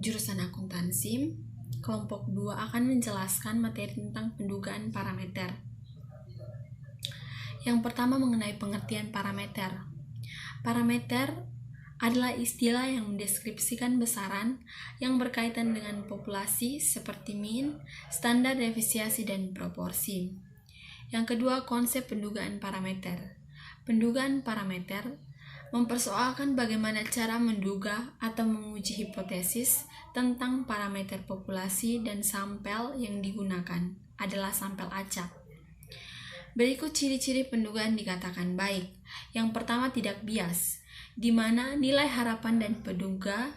jurusan akuntansi. Kelompok 2 akan menjelaskan materi tentang pendugaan parameter. Yang pertama mengenai pengertian parameter. Parameter adalah istilah yang mendeskripsikan besaran yang berkaitan dengan populasi seperti mean, standar deviasi, dan proporsi. Yang kedua, konsep pendugaan parameter. Pendugaan parameter mempersoalkan bagaimana cara menduga atau menguji hipotesis tentang parameter populasi dan sampel yang digunakan adalah sampel acak. Berikut ciri-ciri pendugaan dikatakan baik. Yang pertama, tidak bias, di mana nilai harapan dan penduga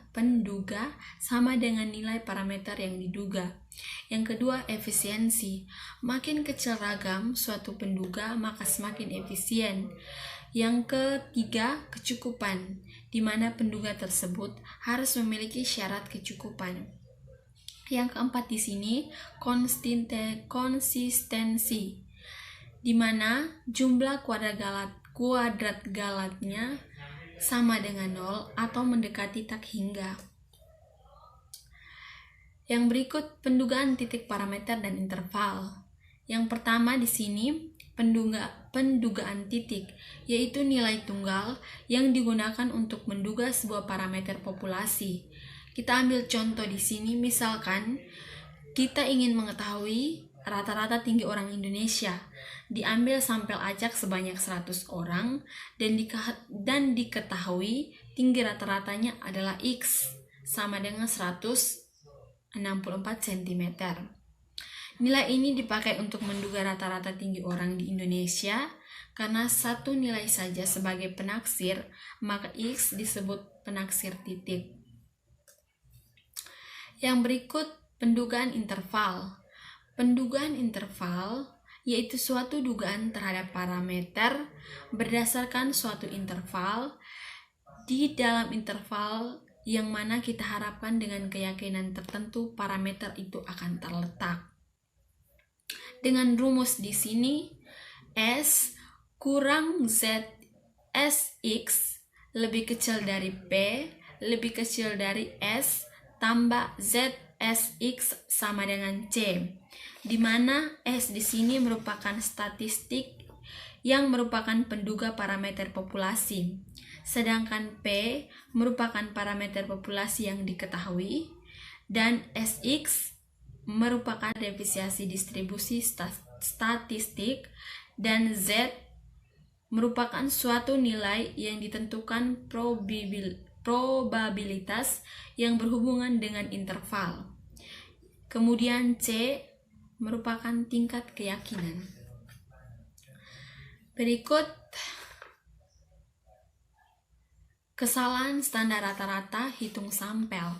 sama dengan nilai parameter yang diduga. Yang kedua, efisiensi. Makin kecil ragam suatu penduga, maka semakin efisien. Yang ketiga, kecukupan, di mana penduga tersebut harus memiliki syarat kecukupan. Yang keempat di sini, konsistensi, di mana jumlah kuadrat galatnya sama dengan 0 atau mendekati tak hingga. Yang berikut pendugaan titik parameter dan interval. Yang pertama di sini pendugaan titik, yaitu nilai tunggal yang digunakan untuk menduga sebuah parameter populasi. Kita ambil contoh di sini, misalkan kita ingin mengetahui rata-rata tinggi orang Indonesia. Diambil sampel acak sebanyak 100 orang dan diketahui tinggi rata-ratanya adalah X sama dengan 164 cm. Nilai ini dipakai untuk menduga rata-rata tinggi orang di Indonesia. Karena satu nilai saja sebagai penaksir, maka X disebut penaksir titik. Yang berikut pendugaan interval. Pendugaan interval yaitu suatu dugaan terhadap parameter berdasarkan suatu interval. Di dalam interval yang mana kita harapkan dengan keyakinan tertentu parameter itu akan terletak. Dengan rumus di sini, S kurang Z SX lebih kecil dari P lebih kecil dari S tambah Z SX sama dengan C, di mana S di sini merupakan statistik yang merupakan penduga parameter populasi, sedangkan P merupakan parameter populasi yang diketahui, dan SX merupakan deviasi distribusi statistik, dan Z merupakan suatu nilai yang ditentukan probabilitas yang berhubungan dengan interval. Kemudian C merupakan tingkat keyakinan. Berikut kesalahan standar rata-rata hitung sampel.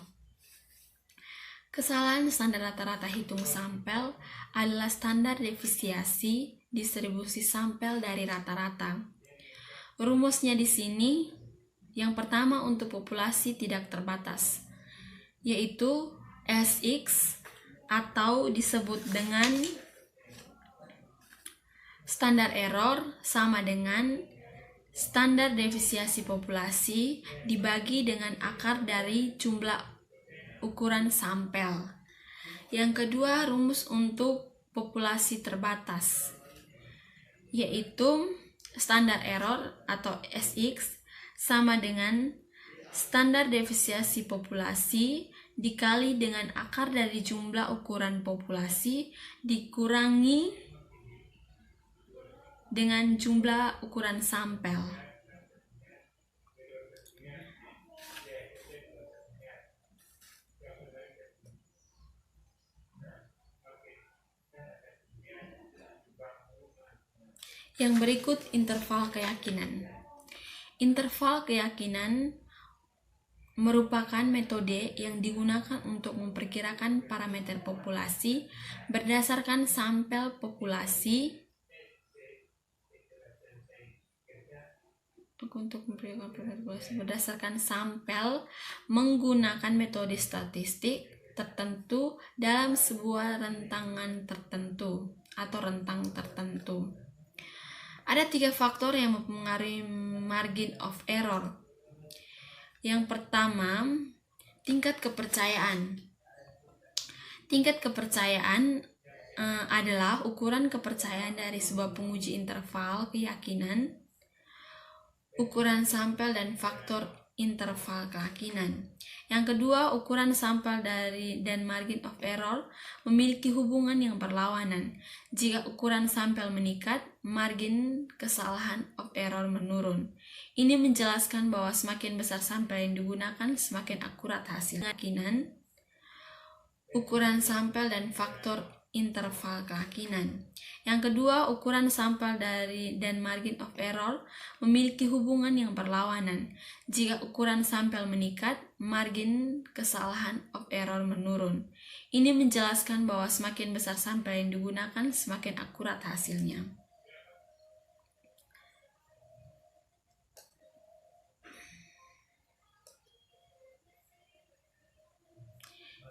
Kesalahan standar rata-rata hitung sampel adalah standar deviasi distribusi sampel dari rata-rata. Rumusnya di sini, yang pertama untuk populasi tidak terbatas, yaitu SX atau disebut dengan standar error sama dengan standar deviasi populasi dibagi dengan akar dari jumlah ukuran sampel. Yang kedua, rumus untuk populasi terbatas, yaitu standar error atau SX sama dengan standar deviasi populasi dikali dengan akar dari jumlah ukuran populasi dikurangi dengan jumlah ukuran sampel. Yang berikut interval keyakinan. Interval keyakinan merupakan metode yang digunakan untuk memperkirakan parameter populasi berdasarkan sampel populasi berdasarkan sampel menggunakan metode statistik tertentu dalam sebuah rentangan tertentu atau rentang tertentu. Ada 3 faktor yang mempengaruhi margin of error. Yang pertama, Tingkat kepercayaan. Tingkat kepercayaan adalah ukuran kepercayaan dari sebuah penguji interval keyakinan, ukuran sampel dan faktor interval keyakinan. Yang kedua, ukuran sampel dan margin of error memiliki hubungan yang berlawanan. Jika ukuran sampel meningkat, margin kesalahan of error menurun. Ini menjelaskan bahwa semakin besar sampel yang digunakan, semakin akurat hasil keyakinan, ukuran sampel dan faktor interval keyakinan. Yang kedua, ukuran sampel dan margin of error memiliki hubungan yang berlawanan. Jika ukuran sampel meningkat, margin kesalahan of error menurun. Ini menjelaskan bahwa semakin besar sampel yang digunakan, semakin akurat hasilnya.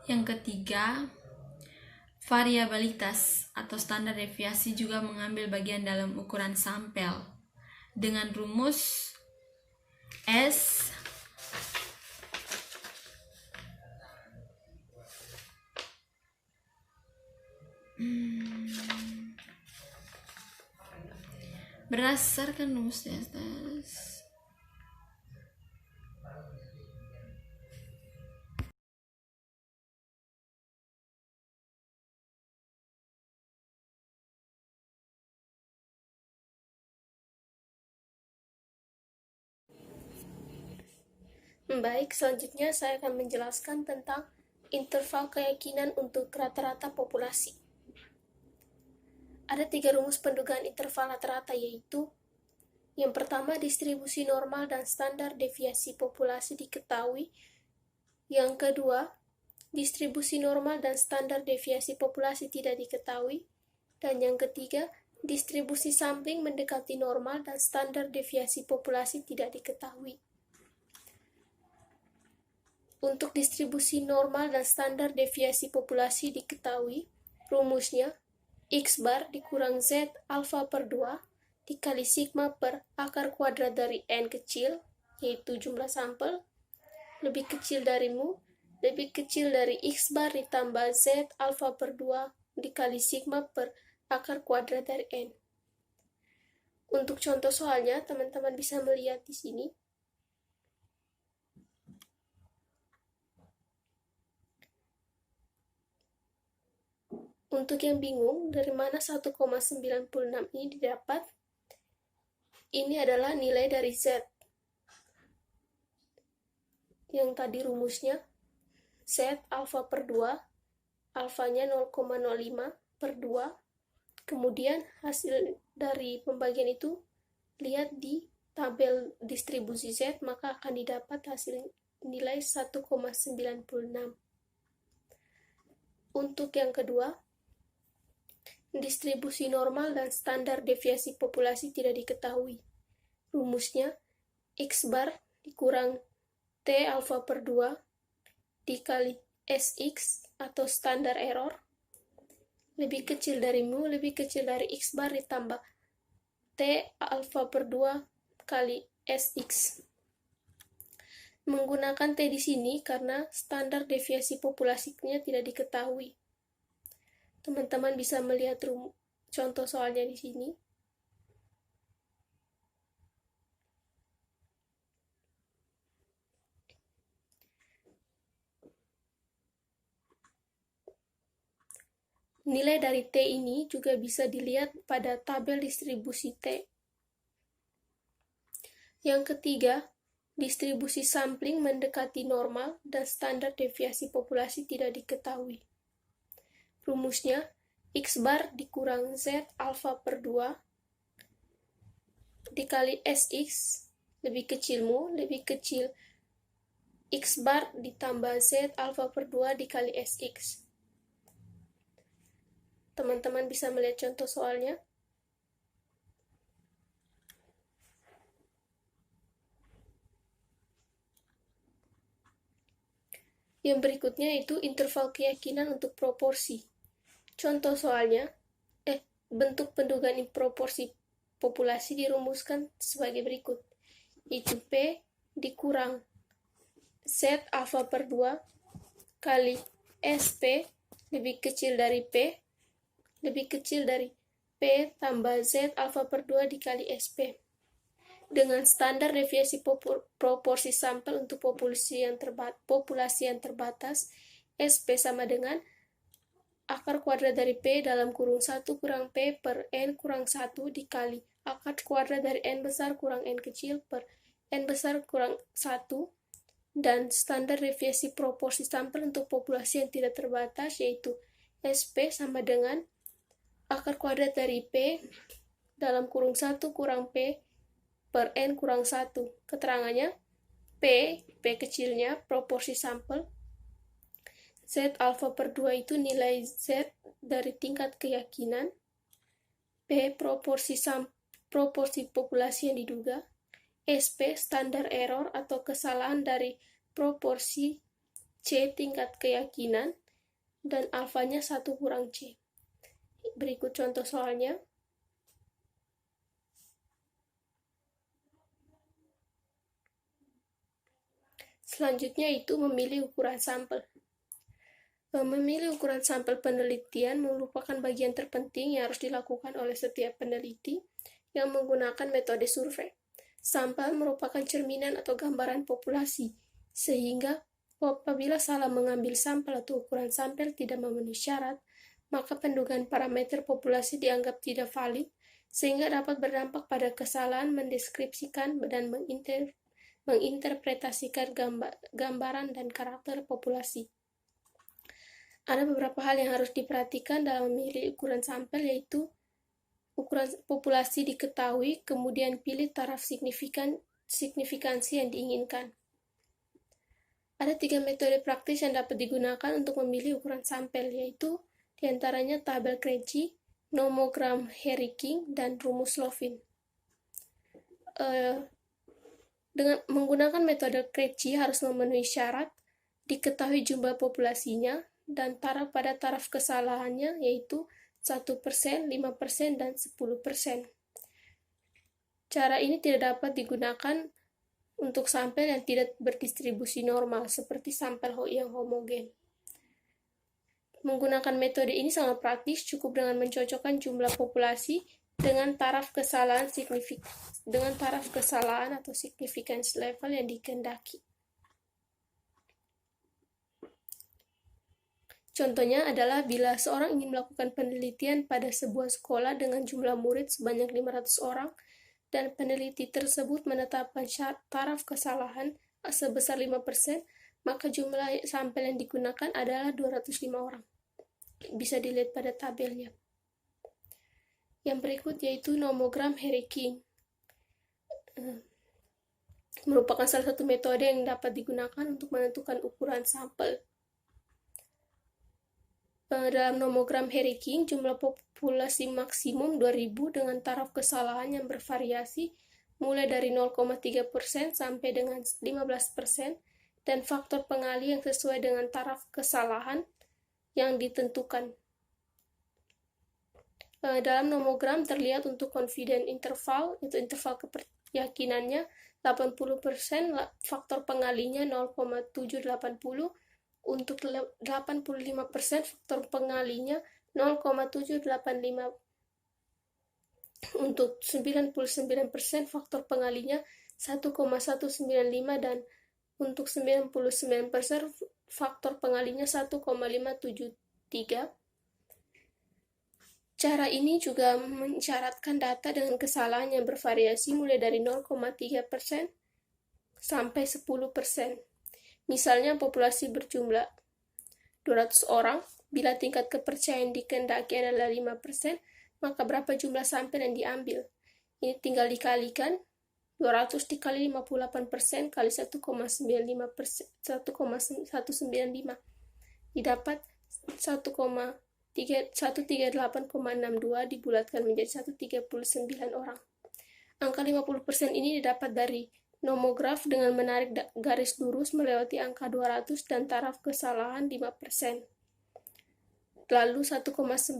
Yang ketiga, variabilitas atau standar deviasi juga mengambil bagian dalam ukuran sampel dengan rumus S berdasarkan rumus S. Baik, selanjutnya saya akan menjelaskan tentang interval keyakinan untuk rata-rata populasi. Ada 3 rumus pendugaan interval rata-rata, yaitu yang pertama, distribusi normal dan standar deviasi populasi diketahui. Yang kedua, distribusi normal dan standar deviasi populasi tidak diketahui. Dan yang ketiga, distribusi sampling mendekati normal dan standar deviasi populasi tidak diketahui. Untuk distribusi normal dan standar deviasi populasi diketahui, rumusnya X bar dikurang Z alfa per 2 dikali sigma per akar kuadrat dari N kecil, yaitu jumlah sampel, lebih kecil dari mu, lebih kecil dari X bar ditambah Z alfa per 2 dikali sigma per akar kuadrat dari N. Untuk contoh soalnya, teman-teman bisa melihat di sini. Untuk yang bingung, dari mana 1,96 ini didapat? Ini adalah nilai dari Z. Yang tadi rumusnya, Z alfa per 2, alfanya 0,05 per 2. Kemudian hasil dari pembagian itu, lihat di tabel distribusi Z, maka akan didapat hasil nilai 1,96. Untuk yang kedua, distribusi normal dan standar deviasi populasi tidak diketahui. Rumusnya X bar dikurang T alfa per 2 dikali SX atau standar error lebih kecil dari mu, lebih kecil dari X bar ditambah T alfa per 2 kali SX. Menggunakan T di sini karena standar deviasi populasinya tidak diketahui. Teman-teman bisa melihat contoh soalnya di sini. Nilai dari T ini juga bisa dilihat pada tabel distribusi T. Yang ketiga, distribusi sampling mendekati normal dan standar deviasi populasi tidak diketahui. Rumusnya, X bar dikurang Z alfa per 2 dikali SX lebih kecil mu, lebih kecil X bar ditambah Z alfa per 2 dikali SX. Teman-teman bisa melihat contoh soalnya. Yang berikutnya itu interval keyakinan untuk proporsi. Contoh soalnya, bentuk pendugaan proporsi populasi dirumuskan sebagai berikut, yaitu P dikurang Z alfa per 2 kali SP lebih kecil dari P tambah Z alfa per 2 dikali SP. Dengan standar deviasi proporsi sampel untuk populasi yang terbatas, SP sama dengan akar kuadrat dari P dalam kurung 1 kurang P per N kurang 1 dikali akar kuadrat dari N besar kurang N kecil per N besar kurang 1, dan standar deviasi proporsi sampel untuk populasi yang tidak terbatas, yaitu SP sama dengan akar kuadrat dari P dalam kurung 1 kurang P per N kurang 1. Keterangannya, P kecilnya proporsi sampel, Z alfa per 2 itu nilai Z dari tingkat keyakinan, P proporsi populasi yang diduga, SP standar error atau kesalahan dari proporsi, C tingkat keyakinan, dan alfanya 1 kurang C. Berikut contoh soalnya. Selanjutnya itu memilih ukuran sampel. Memilih ukuran sampel penelitian merupakan bagian terpenting yang harus dilakukan oleh setiap peneliti yang menggunakan metode survei. Sampel merupakan cerminan atau gambaran populasi, sehingga apabila salah mengambil sampel atau ukuran sampel tidak memenuhi syarat, maka pendugaan parameter populasi dianggap tidak valid, sehingga dapat berdampak pada kesalahan mendeskripsikan dan menginterpretasikan gambaran dan karakter populasi. Ada beberapa hal yang harus diperhatikan dalam memilih ukuran sampel, yaitu ukuran populasi diketahui, kemudian pilih taraf signifikansi yang diinginkan. Ada 3 metode praktis yang dapat digunakan untuk memilih ukuran sampel, yaitu diantaranya tabel Krejci, nomogram Harry-King, dan rumus Lovin. Dengan menggunakan metode Krejci harus memenuhi syarat, diketahui jumlah populasinya, dan pada taraf kesalahannya, yaitu 1%, 5%, dan 10%. Cara ini tidak dapat digunakan untuk sampel yang tidak berdistribusi normal, seperti sampel yang homogen. Menggunakan metode ini sangat praktis, cukup dengan mencocokkan jumlah populasi dengan taraf kesalahan atau significance level yang dikehendaki. Contohnya adalah bila seorang ingin melakukan penelitian pada sebuah sekolah dengan jumlah murid sebanyak 500 orang, dan peneliti tersebut menetapkan taraf kesalahan sebesar 5%, maka jumlah sampel yang digunakan adalah 205 orang. Bisa dilihat pada tabelnya. Yang berikut yaitu nomogram Harry-King. Merupakan salah satu metode yang dapat digunakan untuk menentukan ukuran sampel. Dalam nomogram Harry-King, jumlah populasi maksimum 2000 dengan taraf kesalahan yang bervariasi mulai dari 0,3% sampai dengan 15%, dan faktor pengali yang sesuai dengan taraf kesalahan yang ditentukan. Dalam nomogram terlihat untuk confidence interval, itu interval keyakinannya 80%, faktor pengalinya 0,780, untuk 85% faktor pengalinya 0,785, untuk 99% faktor pengalinya 1,195, dan untuk 99% faktor pengalinya 1,573. Cara ini juga mensyaratkan data dengan kesalahan yang bervariasi mulai dari 0,3% sampai 10%. Misalnya populasi berjumlah 200 orang, bila tingkat kepercayaan dikehendaki adalah 5%, maka berapa jumlah sampel yang diambil? Ini tinggal dikalikan, 200 dikali 58% kali 1,195, didapat 138,62 dibulatkan menjadi 139 orang. Angka 50% ini didapat dari nomograf dengan menarik garis lurus melewati angka 200 dan taraf kesalahan 5%. Lalu 1,95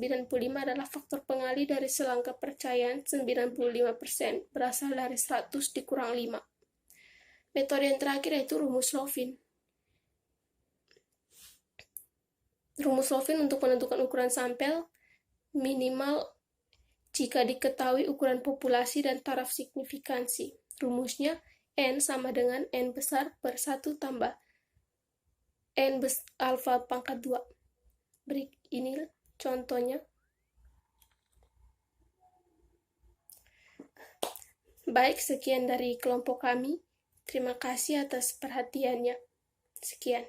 adalah faktor pengali dari selang kepercayaan 95%, berasal dari 100 dikurang 5. Metode yang terakhir yaitu rumus Lovin. Rumus Lovin untuk menentukan ukuran sampel minimal jika diketahui ukuran populasi dan taraf signifikansi. Rumusnya N sama dengan N besar per 1 tambah N alfa pangkat 2. Ini contohnya. Baik, sekian dari kelompok kami. Terima kasih atas perhatiannya. Sekian.